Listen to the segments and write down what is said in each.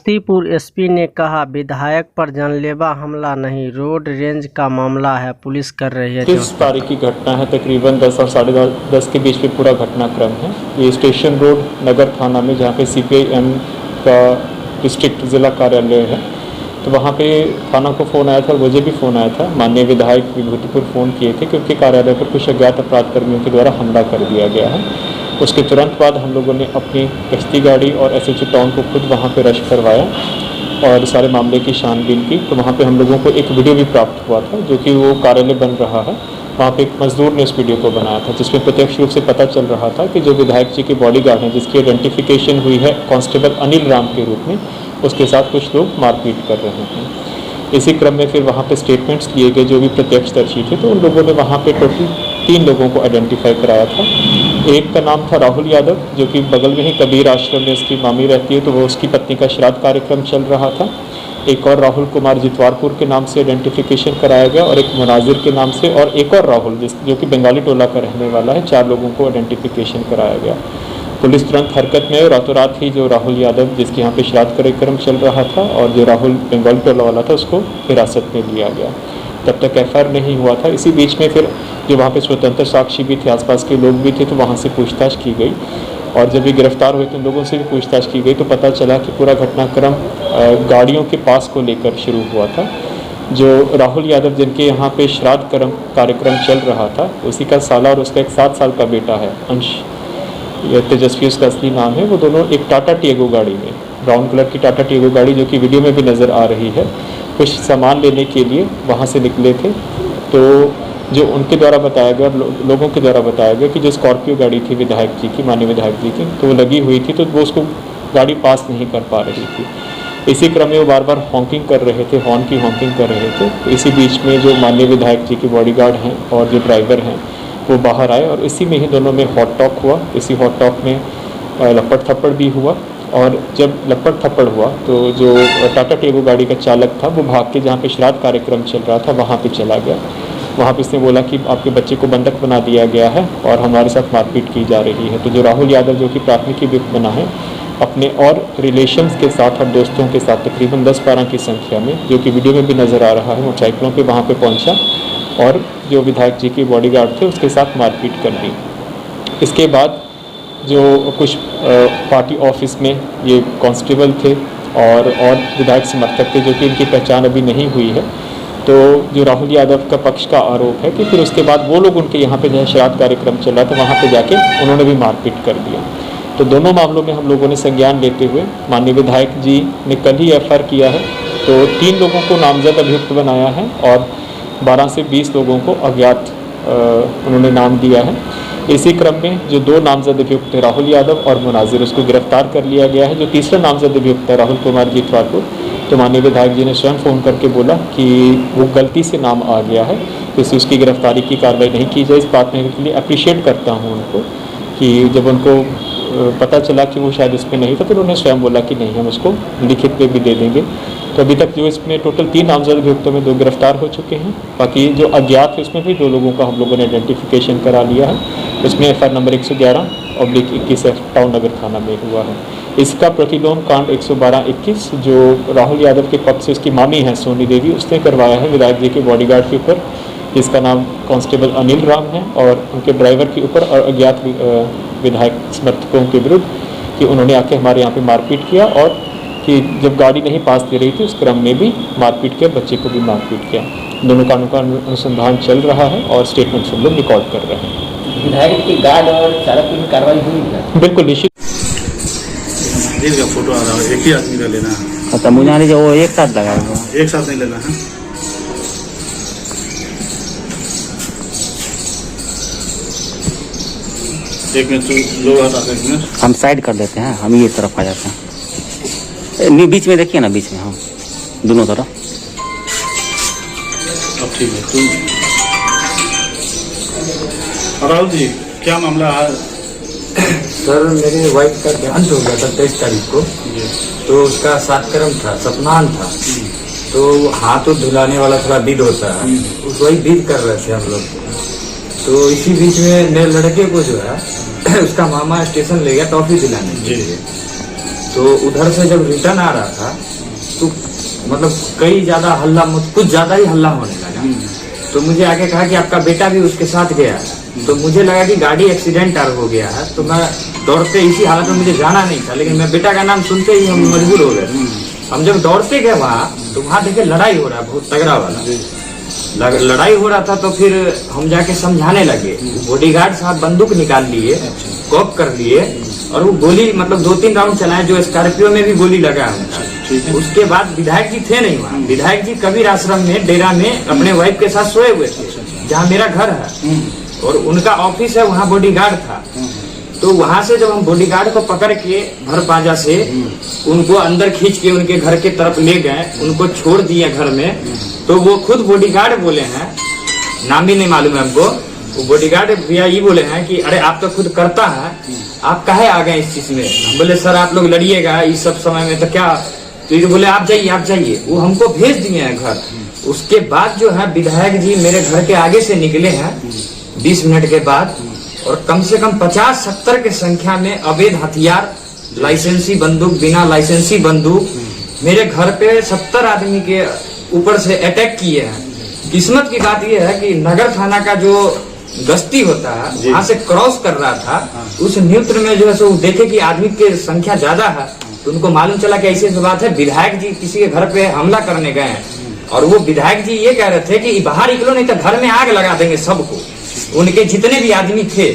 Samastipur SP ने कहा विधायक पर जानलेवा हमला नहीं, रोड रेंज का मामला है, पुलिस कर रही है। 30 तारीख की घटना है, तकरीबन 10 और 10:30 के बीच में पूरा घटनाक्रम है। ये स्टेशन रोड नगर थाना में, जहाँ पे CPIM का डिस्ट्रिक्ट ज़िला कार्यालय है, तो वहाँ पे थाना को फ़ोन आया था, मुझे भी फ़ोन आया था। माननीय विधायक विभूतिपुर फ़ोन किए थे क्योंकि कार्यालय पर कुछ अज्ञात अपराध कर्मियों के द्वारा हमला कर दिया गया है। उसके तुरंत बाद हम लोगों ने अपनी गश्ती गाड़ी और SHO टाउन को खुद वहाँ पे रश करवाया और सारे मामले की छानबीन की। तो वहाँ पे हम लोगों को एक वीडियो भी प्राप्त हुआ था, जो कि वो कार्यालय बन रहा है, वहाँ पे एक मजदूर ने उस वीडियो को बनाया था, जिसमें प्रत्यक्ष रूप से पता चल रहा था कि जो विधायक जी के बॉडीगार्ड हैं, जिसकी आइडेंटिफिकेशन हुई है कांस्टेबल अनिल राम के रूप में, उसके साथ कुछ लोग मारपीट कर रहे हैं। इसी क्रम में फिर वहाँ पे स्टेटमेंट्स लिए गए जो भी प्रत्यक्षदर्शी थे, तो उन लोगों ने वहाँ पे टोटल 3 लोगों को आइडेंटिफाई कराया था। एक का नाम था राहुल यादव, जो कि बगल में ही कबीर आश्रम में उसकी मामी रहती है, तो वो उसकी पत्नी का श्राद्ध कार्यक्रम चल रहा था। एक और राहुल कुमार जितवारपुर के नाम से आइडेंटिफिकेशन कराया गया और एक मुनाजिर के नाम से, और एक और राहुल जो कि बंगाली टोला का रहने वाला है। 4 लोगों को आइडेंटिफिकेशन कराया गया। पुलिस तुरंत हरकत में, रातों रात ही जो राहुल यादव जिसके यहाँ पे श्राद्ध कार्यक्रम चल रहा था और जो राहुल बंगाली टोला वाला था, उसको हिरासत में लिया गया। तब तक FIR नहीं हुआ था। इसी बीच में फिर जो वहाँ पे स्वतंत्र साक्षी भी थे, आसपास के लोग भी थे, तो वहाँ से पूछताछ की गई और जब ये गिरफ्तार हुए तो उन लोगों से भी पूछताछ की गई, तो पता चला कि पूरा घटनाक्रम गाड़ियों के पास को लेकर शुरू हुआ था। जो राहुल यादव जिनके यहाँ पे श्राद्ध कार्यक्रम चल रहा था, उसी का साला और उसका एक 7 साल का बेटा है अंश, तेजस्वी उसका असली नाम है, वो दोनों एक टाटा टियागो गाड़ी में, ब्राउन कलर की टाटा टियागो गाड़ी जो कि वीडियो में भी नज़र आ रही है, कुछ सामान लेने के लिए वहाँ से निकले थे। तो जो उनके द्वारा बताया गया, लोगों के द्वारा बताया गया कि जो स्कॉर्पियो गाड़ी थी विधायक जी की, माननीय विधायक जी की, तो वो लगी हुई थी, तो वो उसको गाड़ी पास नहीं कर पा रही थी। इसी क्रम में वो बार बार हॉकिंग कर रहे थे, हॉर्न की हॉकिंग कर रहे थे। तो इसी बीच में जो माननीय विधायक जी के बॉडीगार्ड हैं और जो ड्राइवर हैं, वो बाहर आए और इसी में ही दोनों में हॉट टॉक हुआ। इसी हॉट टॉक में लपड़ थप्पड़ भी हुआ और जब लपड़ थप्पड़ हुआ तो जो टाटा टियागो गाड़ी का चालक था, वो भाग के जहाँ पे श्राद्ध कार्यक्रम चल रहा था वहाँ पे चला गया। वहाँ पे इसने बोला कि आपके बच्चे को बंधक बना दिया गया है और हमारे साथ मारपीट की जा रही है। तो जो राहुल यादव जो कि प्राथमिकी अभियुक्त बना है, अपने और रिलेशंस के साथ और दोस्तों के साथ तकरीबन 10-12 की संख्या में, जो कि वीडियो में भी नज़र आ रहा है, मोटरसाइकिलों पे वहाँ पे पहुँचा और जो विधायक जी के बॉडीगार्ड थे उसके साथ मारपीट कर दी। इसके बाद जो कुछ पार्टी ऑफिस में ये कांस्टेबल थे और विधायक समर्थक थे, जो कि इनकी पहचान अभी नहीं हुई है। तो जो राहुल यादव का पक्ष का आरोप है कि फिर उसके बाद वो लोग उनके यहाँ पे जहाँ श्राद्ध कार्यक्रम चल रहा था वहाँ पे जाके उन्होंने भी मारपीट कर दिया। तो दोनों मामलों में हम लोगों ने संज्ञान लेते हुए माननीय विधायक जी ने कल ही FIR किया है, तो 3 लोगों को नामजद अभियुक्त बनाया है और 12 से 20 लोगों को अज्ञात उन्होंने नाम दिया है। इसी क्रम में जो 2 नामजद अभियुक्त थे, राहुल यादव और मुनाजिर, उसको गिरफ्तार कर लिया गया है। जो तीसरा नामजद अभियुक्त है राहुल कुमार जितवारपुर, तो माननीय विधायक जी ने स्वयं फ़ोन करके बोला कि वो गलती से नाम आ गया है, तो इससे उसकी गिरफ्तारी की कार्रवाई नहीं की जाए। इस बात में के लिए अप्रिशिएट करता हूँ उनको कि जब उनको पता चला कि वो शायद इसमें नहीं था, तो उन्होंने स्वयं बोला कि नहीं, हम उसको लिखित में भी दे देंगे। तो अभी तक जो इसमें टोटल 3 नामजद अभियुक्तों में 2 गिरफ्तार हो चुके हैं। बाकी जो अज्ञात है उसमें भी 2 लोगों का हम लोगों ने आइडेंटिफिकेशन करा लिया है। इसमें FIR नंबर 111/21 टाउन नगर थाना में हुआ है। इसका प्रतिलोम कांड 112/21 जो राहुल यादव के पक्ष से उसकी मामी है सोनी देवी, उसने करवाया है विधायक जी के बॉडीगार्ड के ऊपर, जिसका नाम कांस्टेबल अनिल राम है, और उनके ड्राइवर के ऊपर और अज्ञात विधायक समर्थकों के विरुद्ध कि उन्होंने आके हमारे यहाँ पे मारपीट किया और कि जब गाड़ी नहीं पास दे रही थी उस क्रम में भी मारपीट किया, बच्चे को भी मारपीट किया। दोनों कांडों का अनुसंधान चल रहा है और स्टेटमेंट्स हम लोग रिकॉर्ड कर रहे हैं। विधायक के गार्ड और चालक की कार्रवाई हुई है? बिल्कुल निश्चित। का फोटो आ रहा है, एक ही आदमी का लेना है। खत्म हो जाने जो वो एक साथ लगाएगा, एक साथ नहीं लेना है। एक मिनट लोग हटा, एक मिनट हम साइड कर देते हैं, हम ये तरफ आ जाते हैं। बीच में देखिए ना, बीच में, हाँ दोनों तरफ। अब ठीक है। तुम राहुल जी, क्या मामला है? सर मेरे वाइफ का देहांत हो गया था 23 तारीख को, तो उसका सातकर्म था, सपनान था, तो हाथ धुलाने वाला थोड़ा विध होता है, उस वही विध कर रहे थे हम लोग। तो इसी बीच में मेरे लड़के को जो है उसका मामा स्टेशन ले गया टॉफी दिलाने के लिए। तो उधर से जब रिटर्न आ रहा था तो मतलब कई ज्यादा हल्ला, कुछ ज्यादा ही हल्ला होने लगा। तो मुझे आके कहा कि आपका बेटा भी उसके साथ गया है। तो मुझे लगा कि गाड़ी एक्सीडेंट हो गया है। तो मैं दौड़ते, इसी हालत में मुझे जाना नहीं था, लेकिन मैं बेटा का नाम सुनते ही हम मजबूर हो गए। हम जब दौड़ते गए वहाँ, तो वहाँ देखे लड़ाई हो रहा है, बहुत तगड़ा वाला लड़ाई हो रहा था। तो फिर हम जाके समझाने लगे। बॉडीगार्ड साहब बंदूक निकाल लिए, कॉक कर लिए, और वो गोली मतलब 2-3 राउंड चलाए, जो स्कॉर्पियो में भी गोली लगा उनका। उसके बाद विधायक जी थे नहीं वहाँ। विधायक जी कबीर आश्रम में डेरा में अपने वाइफ के साथ सोए हुए थे, जहाँ मेरा घर है और उनका ऑफिस है, वहाँ बॉडीगार्ड था। तो वहां से जब हम बॉडीगार्ड को पकड़ के भर पाजा से उनको अंदर खींच के उनके घर के तरफ ले गए, उनको छोड़ दिए घर में। तो वो खुद बॉडीगार्ड बोले हैं, नाम भी नहीं मालूम है हमको, वो बॉडीगार्ड भैया ये बोले हैं कि अरे आप तो खुद करता है, आप काहे आ गए इस चीज में। हम बोले सर आप लोग लड़िएगा इस सब समय में तो क्या। तो ये बोले आप जाइए। वो हमको भेज दिए हैं घर। उसके बाद जो है विधायक जी मेरे घर के आगे से निकले हैं 20 मिनट के बाद, और कम से कम 50-70 के संख्या में अवैध हथियार, लाइसेंसी बंदूक, बिना लाइसेंसी बंदूक मेरे घर पे 70 आदमी के ऊपर से अटैक किए हैं। किस्मत की बात यह है कि नगर थाना का जो गश्ती होता है वहाँ से क्रॉस कर रहा था, उस न्यूट्र में जो है सो देखे कि आदमी की संख्या ज्यादा है, तो उनको मालूम चला कि ऐसी बात है, विधायक जी किसी के घर पे हमला करने गए हैं। और वो विधायक जी ये कह रहे थे कि बाहर निकलो नहीं तो घर में आग लगा देंगे सबको। उनके जितने भी आदमी थे,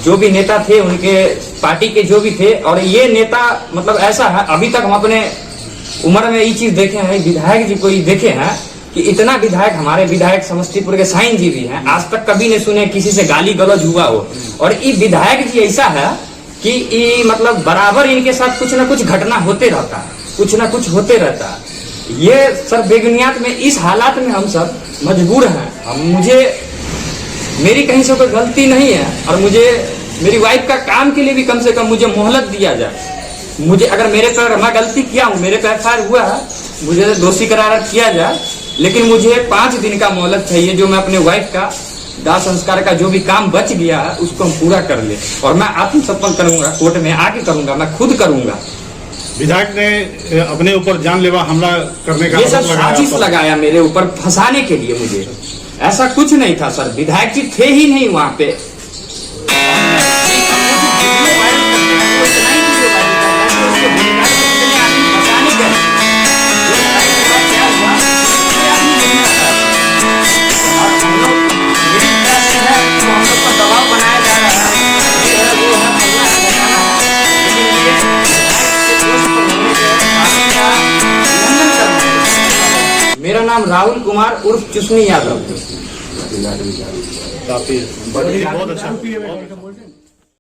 जो भी नेता थे, उनके पार्टी के जो भी थे, और ये नेता मतलब ऐसा है, अभी तक हम अपने उम्र में ये चीज देखे हैं, विधायक जी को ये देखे हैं कि इतना विधायक, हमारे विधायक समस्तीपुर के साईं जी भी हैं, आज तक कभी नहीं सुने किसी से गाली गलौज हुआ हो। और ये विधायक जी ऐसा है कि ये मतलब बराबर इनके साथ कुछ ना कुछ घटना होते रहता है, कुछ ना कुछ होते रहता है। ये सर बेबुनियाद में इस हालात में हम सब मजबूर हैं। मेरी कहीं से कोई गलती नहीं है, और मुझे मेरी वाइफ का काम के लिए भी कम से कम मुझे मोहलत दिया जाए। मुझे अगर मेरे पर मैं गलती किया हूँ, मेरे पे FIR हुआ है, मुझे दोषी करार किया जाए, लेकिन मुझे 5 दिन का मोहलत चाहिए, जो मैं अपने वाइफ का दाह संस्कार का जो भी काम बच गया है उसको हम पूरा कर ले। और मैं आत्मसमर्पण करूंगा, कोर्ट में आके करूंगा, मैं खुद करूंगा। विधायक ने अपने ऊपर जानलेवा हमला करने का ये सब साजिश लगाया मेरे ऊपर फंसाने के लिए। मुझे ऐसा कुछ नहीं था सर, विधायक जी थे ही नहीं वहाँ पे। मेरा नाम राहुल कुमार उर्फ चुसनी यादव। काफी बहुत अच्छा।